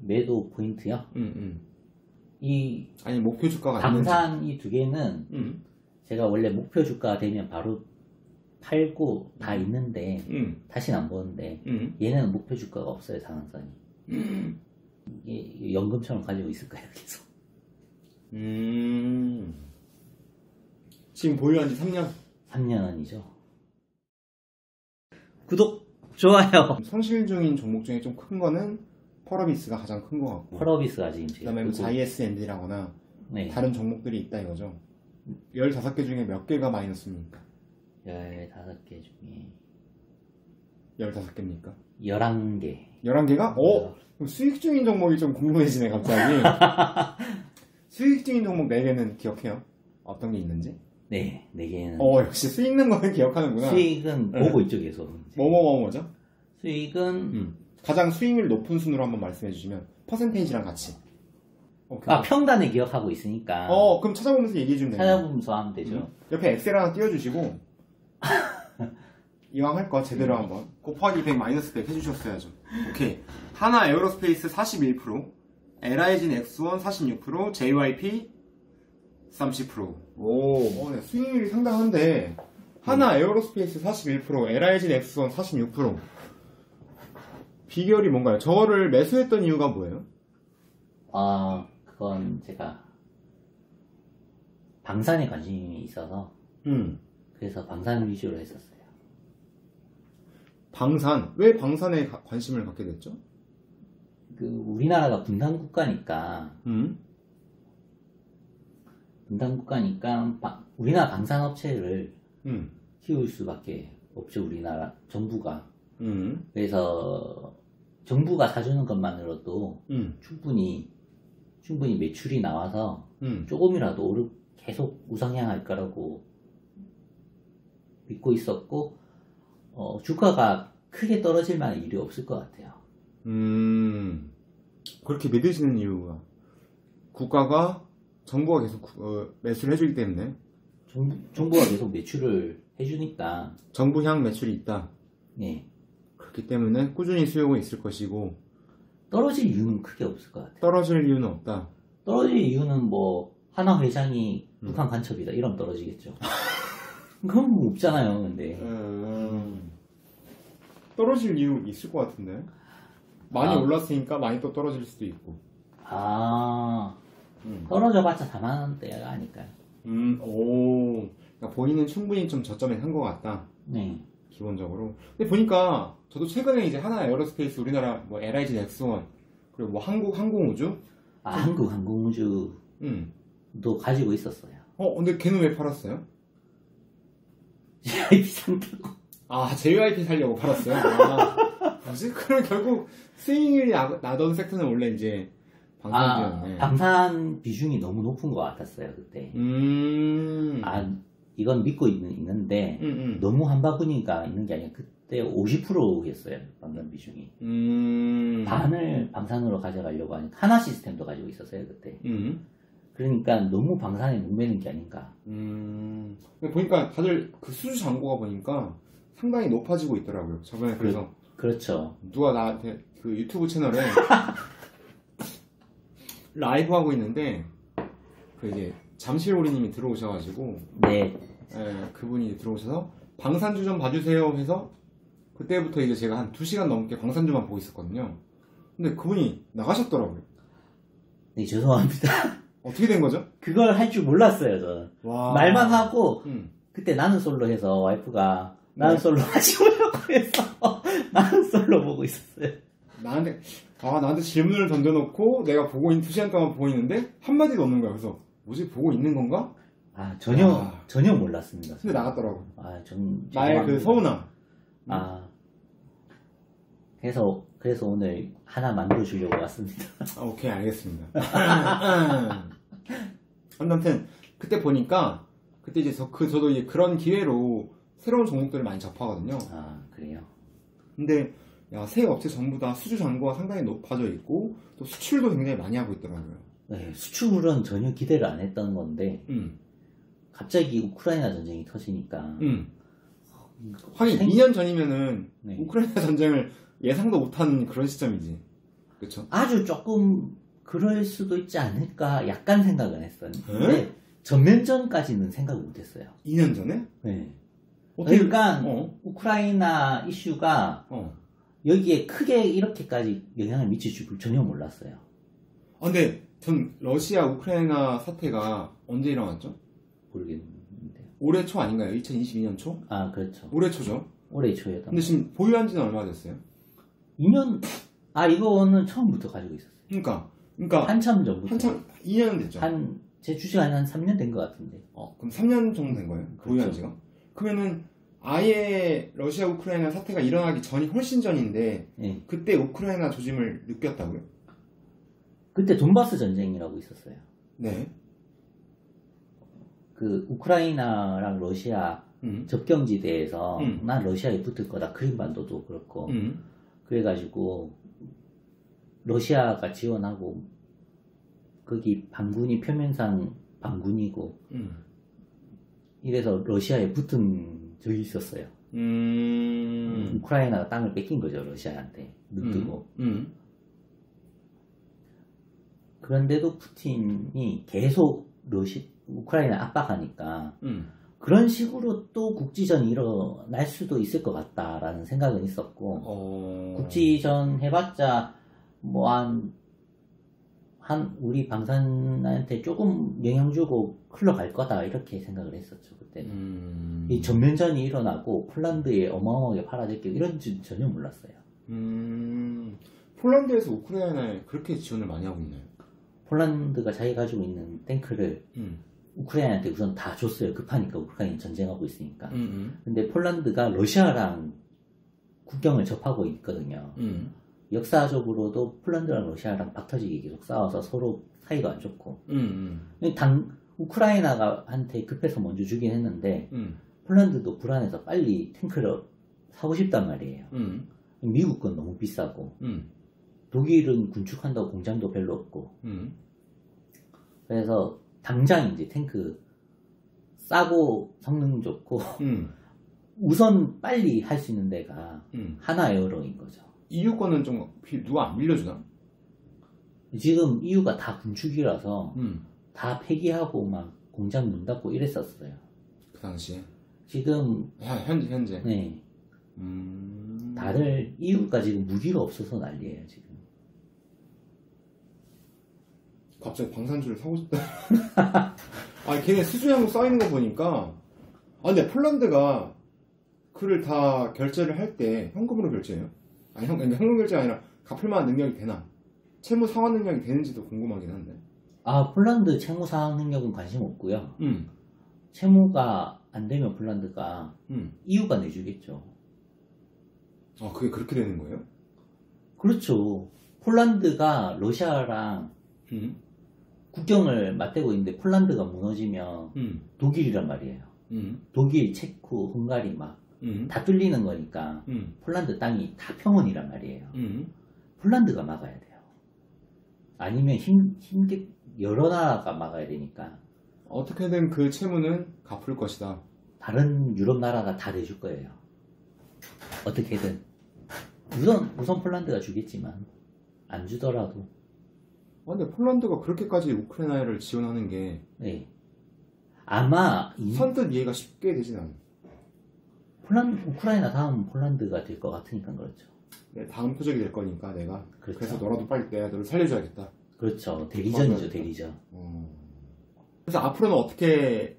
매도 포인트요? 아니 목표 주가가 방산 이 두 개는 제가 원래 목표 주가 되면 바로 팔고 다 있는데 다시는 안 보는데 얘는 목표 주가가 없어요. 상한선이. 이게 연금처럼 가지고 있을 거예요. 계속. 지금 보유한 지 3년? 3년이죠. 구독, 좋아요. 손실 중인 종목 중에 좀 큰 거는 펄어비스가 가장 큰 것 같고, 펄어비스가 지금 제일 그다음에 JSND라거나 네. 다른 종목들이 있다 이거죠. 15개 중에 몇 개가 마이너스입니까? 15개 중에 15개입니까? 11개. 11개가? 그럼 수익 중인 종목이 좀 궁금해지네 갑자기. 수익 중인 종목 4개는 기억해요? 어떤 게 있는지? 네, 4개는. 역시 수익 는 거는 기억하는구나. 수익은 보고 있죠, 계속. 뭐죠? 수익은 가장 수익률 높은 순으로 한번 말씀해 주시면 퍼센테이지랑 같이. 평단을 기억하고 있으니까. 그럼 찾아보면서 얘기해 주면 돼요. 찾아보면서 하면 되죠. 옆에 엑셀 하나 띄워주시고 이왕 할 거 제대로 한번 곱하기 100 마이너스 100 해주셨어야죠. 오케이. 하나 에어로스페이스 41%, LI진 엑스원 46%, JYP 30%. 네, 수익률이 상당한데 하나 에어로스페이스 41%, LI진 엑스원 46%. 비결이 뭔가요? 저거를 매수했던 이유가 뭐예요? 그건 제가 방산에 관심이 있어서 그래서 방산 위주로 했었어요. 방산? 왜 방산에 관심을 갖게 됐죠? 우리나라가 분단 국가니까 우리나라 방산 업체를 키울 수밖에 없죠. 우리나라 정부가. 그래서 정부가 사주는 것만으로도 충분히 매출이 나와서 조금이라도 계속 우상향할 거라고 믿고 있었고, 주가가 크게 떨어질 만한 일이 없을 것 같아요. 그렇게 믿으시는 이유가 정부가 계속 매수를 해주기 때문에. 정부가 계속 매출을 해주니까. 정부향 매출이 있다. 네. 그렇기 때문에 꾸준히 수요가 있을 것이고, 떨어질 이유는 크게 없을 것 같아요. 떨어질 이유는 없다. 떨어질 이유는 하나 회장이 북한 간첩이다 이러면 떨어지겠죠. 그건 뭐 없잖아요. 근데 떨어질 이유 있을 것 같은데. 많이 올랐으니까 많이 또 떨어질 수도 있고. 떨어져봤자 4만원대가 아닐까요? 그러니까 본인은 충분히 좀 저점에 산 것 같다. 네. 기본적으로. 근데 보니까 저도 최근에 이제 하나 에어로스페이스 우리나라 LI진 엑스원 그리고 한국 항공우주, 한국 항공우주도 가지고 있었어요. 근데 걔는 왜 팔았어요? JYP 산다고. JYP 살려고 팔았어요. 뭐지? 그럼 결국 수익률이 나던 섹터는 원래 이제 방산이었네. 방산 비중이 너무 높은 것 같았어요 그때. 이건 믿고 있는데 너무 한 바구니가 있는 게 아니라 그때 50%였어요 방산 비중이. 반을 방산으로 가져가려고 하니까 하나 시스템도 가지고 있었어요 그때. 그러니까 너무 방산에 목매는 게 아닌가. 보니까 다들 그 수주 잔고가 보니까 상당히 높아지고 있더라고요. 저번에 그래서 그렇죠. 누가 나한테 그 유튜브 채널에 라이브 하고 있는데 이제 잠실오리님이 들어오셔가지고 그분이 들어오셔서 방산주 좀 봐주세요 해서 그때부터 이제 제가 한 2시간 넘게 방산주만 보고 있었거든요. 근데 그분이 나가셨더라고요. 네, 죄송합니다. 어떻게 된 거죠? 그걸 할 줄 몰랐어요 저는. 말만 하고 그때 나는 솔로 해서 와이프가 나는 솔로 하시려고 해서 나는 솔로 보고 있었어요. 나한테 질문을 던져놓고 내가 보고 있는 2시간 동안 보고 있는데 한마디도 없는 거야. 그래서 뭐지? 보고 있는 건가? 전혀 몰랐습니다. 근데 나갔더라고. 나의 그 서운함. 그래서 오늘 하나 만들어 주려고 왔습니다. 오케이, 알겠습니다. 아무튼 그때 보니까 그때 이제 저도 이제 그런 기회로 새로운 종목들을 많이 접하거든요. 그래요? 근데 새 업체 전부 다 수주 잔고가 상당히 높아져 있고 또 수출도 굉장히 많이 하고 있더라고요. 네, 수출은 전혀 기대를 안 했던 건데 갑자기 우크라이나 전쟁이 터지니까 하긴 2년 전이면은 우크라이나 전쟁을 예상도 못한 그런 시점이지. 그쵸? 아주 조금 그럴 수도 있지 않을까 약간 생각은 했었는데 전면전까지는 생각을 못했어요. 2년 전에? 네. 그러니까 우크라이나 이슈가 여기에 크게 이렇게까지 영향을 미칠 줄 전혀 몰랐어요. 근데 전 러시아 우크라이나 사태가 언제 일어났죠? 모르겠는데. 올해 초 아닌가요? 2022년 초? 아, 그렇죠. 올해 초죠? 올해 초였던. 근데 지금 보유한 지는 얼마나 됐어요? 2년, 이거는 처음부터 가지고 있었어요. 그러니까 한참 전부터. 2년은 됐죠? 제 주식 한 3년 된 것 같은데. 그럼 3년 정도 된 거예요? 그렇죠. 보유한 지가? 그러면은 아예 러시아 우크라이나 사태가 일어나기 전이 훨씬 전인데 네. 그때 우크라이나 조짐을 느꼈다고요? 그때 돈바스 전쟁이라고 있었어요. 네. 그 우크라이나랑 러시아 접경지대에서 난 러시아에 붙을 거다. 크림반도도 그렇고. 그래가지고 러시아가 지원하고 거기 반군이 표면상 반군이고 이래서 러시아에 붙은 적이 있었어요. 우크라이나가 땅을 뺏긴 거죠. 러시아한테 눈뜨고. 그런데도 푸틴이 계속 우크라이나 압박하니까 그런 식으로 또 국지전이 일어날 수도 있을 것 같다라는 생각은 있었고 국지전 해봤자 뭐 우리 방산한테 조금 영향 주고 흘러갈 거다 이렇게 생각을 했었죠. 그때는 이 전면전이 일어나고 폴란드에 어마어마하게 팔아들이고 이런 줄 전혀 몰랐어요. 폴란드에서 우크라이나에 그렇게 지원을 많이 하고 있나요? 폴란드가 자기가 가지고 있는 탱크를 우크라이나한테 우선 다 줬어요. 급하니까 우크라이나 전쟁하고 있으니까. 근데 폴란드가 러시아랑 국경을 접하고 있거든요. 역사적으로도 폴란드랑 러시아랑 박터지게 계속 싸워서 서로 사이도 안 좋고. 우크라이나가 한테 급해서 먼저 주긴 했는데 폴란드도 불안해서 빨리 탱크를 사고 싶단 말이에요. 미국 건 너무 비싸고 독일은 군축한다고 공장도 별로 없고 그래서 당장 이제 탱크 싸고 성능 좋고 우선 빨리 할 수 있는 데가 하나 에어로인 거죠. EU 거는 좀 누가 안 빌려주나? 지금 EU가 다 군축이라서 다 폐기하고 막 공장 문 닫고 이랬었어요. 그 당시에? 지금 현재? 네. 다들 EU가 지금 무기가 없어서 난리예요 지금. 갑자기 방산주를 사고 싶다. 걔네 수주량으로 쌓이는 거 보니까 근데 폴란드가 그를 다 결제를 할 때 현금으로 결제해요? 그러니까 현금 결제가 아니라 갚을 만한 능력이 되나? 채무 상환 능력이 되는지도 궁금하긴 한데. 폴란드 채무 상환 능력은 관심 없고요. 채무가 안 되면 폴란드가 EU가 내주겠죠. 그게 그렇게 되는 거예요? 그렇죠. 폴란드가 러시아랑 국경을 맞대고 있는데 폴란드가 무너지면 독일이란 말이에요. 독일, 체코, 헝가리 막 다 뚫리는 거니까 폴란드 땅이 다 평원이란 말이에요. 폴란드가 막아야 돼요. 아니면 힘게 여러 나라가 막아야 되니까 어떻게든 그 채무는 갚을 것이다. 다른 유럽 나라가 다 내줄 거예요. 어떻게든 우선 폴란드가 주겠지만 안 주더라도 근데 폴란드가 그렇게까지 우크라이나를 지원하는 게 네. 아마 선뜻 이해가 쉽게 되진 않아요. 우크라이나 다음 폴란드가 될 것 같으니까 그렇죠. 네, 다음 표적이 될 거니까 내가 그렇죠. 그래서 너라도 빨리 내가 너를 살려줘야겠다. 그렇죠. 대리전이죠. 대리전. 그래서 앞으로는 어떻게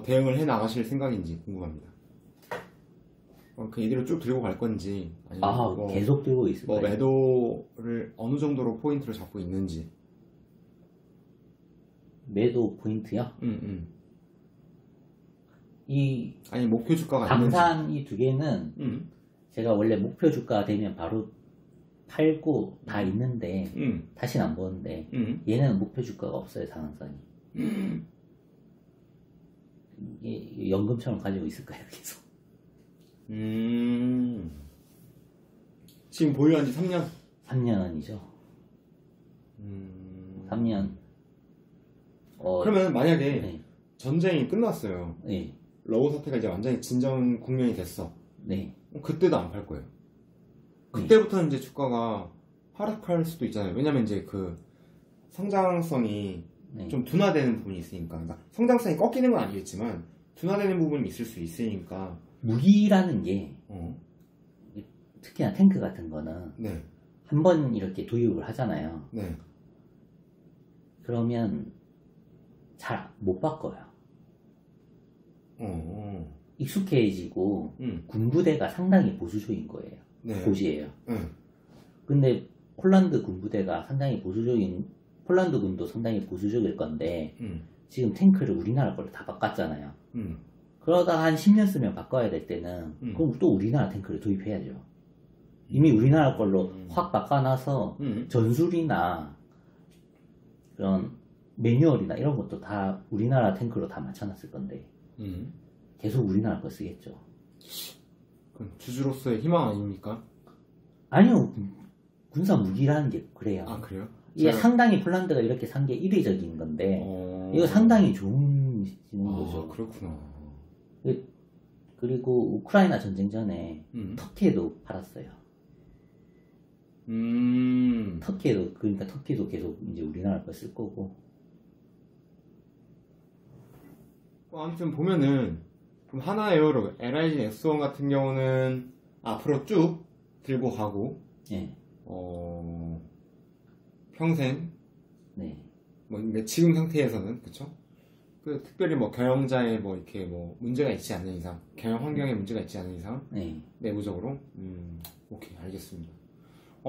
대응을 해 나가실 생각인지 궁금합니다. 그 이대로 쭉 들고 갈 건지 아니면 계속 들고 있을 거예요. 매도를 어느 정도로 포인트를 잡고 있는지. 매도 포인트요? 아니 목표 주가가 방산 이 두 개는 제가 원래 목표 주가 되면 바로 팔고 다 있는데 다시는 안 보는데 얘는 목표 주가가 없어요. 상한선이. 이게 연금처럼 가지고 있을 거예요. 계속. 지금 보유한 지 3년? 3년이죠. 3년. 그러면 만약에 네. 전쟁이 끝났어요. 네. 러우 사태가 이제 완전히 진정 국면이 됐어. 네. 그때도 안 팔 거예요. 그때부터는 이제 주가가 하락할 수도 있잖아요. 왜냐면 이제 그 성장성이 네. 좀 둔화되는 부분이 있으니까. 그러니까 성장성이 꺾이는 건 아니겠지만 둔화되는 부분이 있을 수 있으니까. 무기라는 게 특히나 탱크 같은 거는 네. 한 번 이렇게 도입을 하잖아요. 네. 그러면 잘 못 바꿔요. 익숙해지고 군부대가 상당히 보수적인 거예요. 네. 고지예요. 근데 폴란드 군부대가 상당히 보수적인, 폴란드 군도 상당히 보수적일 건데 지금 탱크를 우리나라 걸로 다 바꿨잖아요. 그러다 한 10년 쓰면 바꿔야 될 때는 그럼 또 우리나라 탱크를 도입해야죠. 이미 우리나라 걸로 확 바꿔놔서 전술이나 그런 매뉴얼이나 이런 것도 다 우리나라 탱크로 다 맞춰놨을 건데 계속 우리나라 거 쓰겠죠. 그럼 주주로서의 희망 아닙니까? 아니요. 군사 무기라는 게 그래요. 아, 그래요? 이게 상당히 폴란드가 이렇게 산 게 이례적인 건데 이거 상당히 좋은 거죠. 그렇구나. 그리고 우크라이나 전쟁 전에 터키에도 팔았어요. 터키에도, 그러니까 터키도 계속 이제 우리나라 거 쓸 거고. 아무튼 보면은 그럼 하나 에어로 LIG X1 같은 경우는 앞으로 쭉 들고 가고, 예. 평생, 네. 뭐 지금 상태에서는 그쵸? 그 특별히 뭐 경영자에 뭐 이렇게 뭐 문제가 있지 않는 이상, 경영 환경에 문제가 있지 않는 이상, 네. 내부적으로, 오케이, 알겠습니다.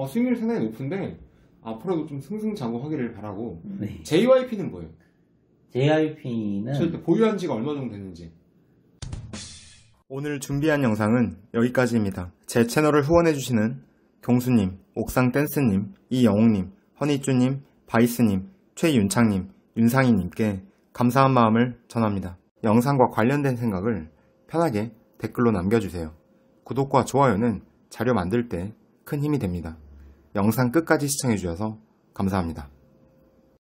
수익률이 상당히 높은데 앞으로도 좀 승승장구하기를 바라고. 네. JYP는 뭐예요? JYP는 저희 보유한 지가 얼마 정도 됐는지. 오늘 준비한 영상은 여기까지입니다. 제 채널을 후원해주시는 경수님, 옥상댄스님, 이영웅님, 허니쭈님, 바이스님, 최윤창님, 윤상희님께 감사한 마음을 전합니다. 영상과 관련된 생각을 편하게 댓글로 남겨주세요. 구독과 좋아요는 자료 만들 때 큰 힘이 됩니다. 영상 끝까지 시청해주셔서 감사합니다.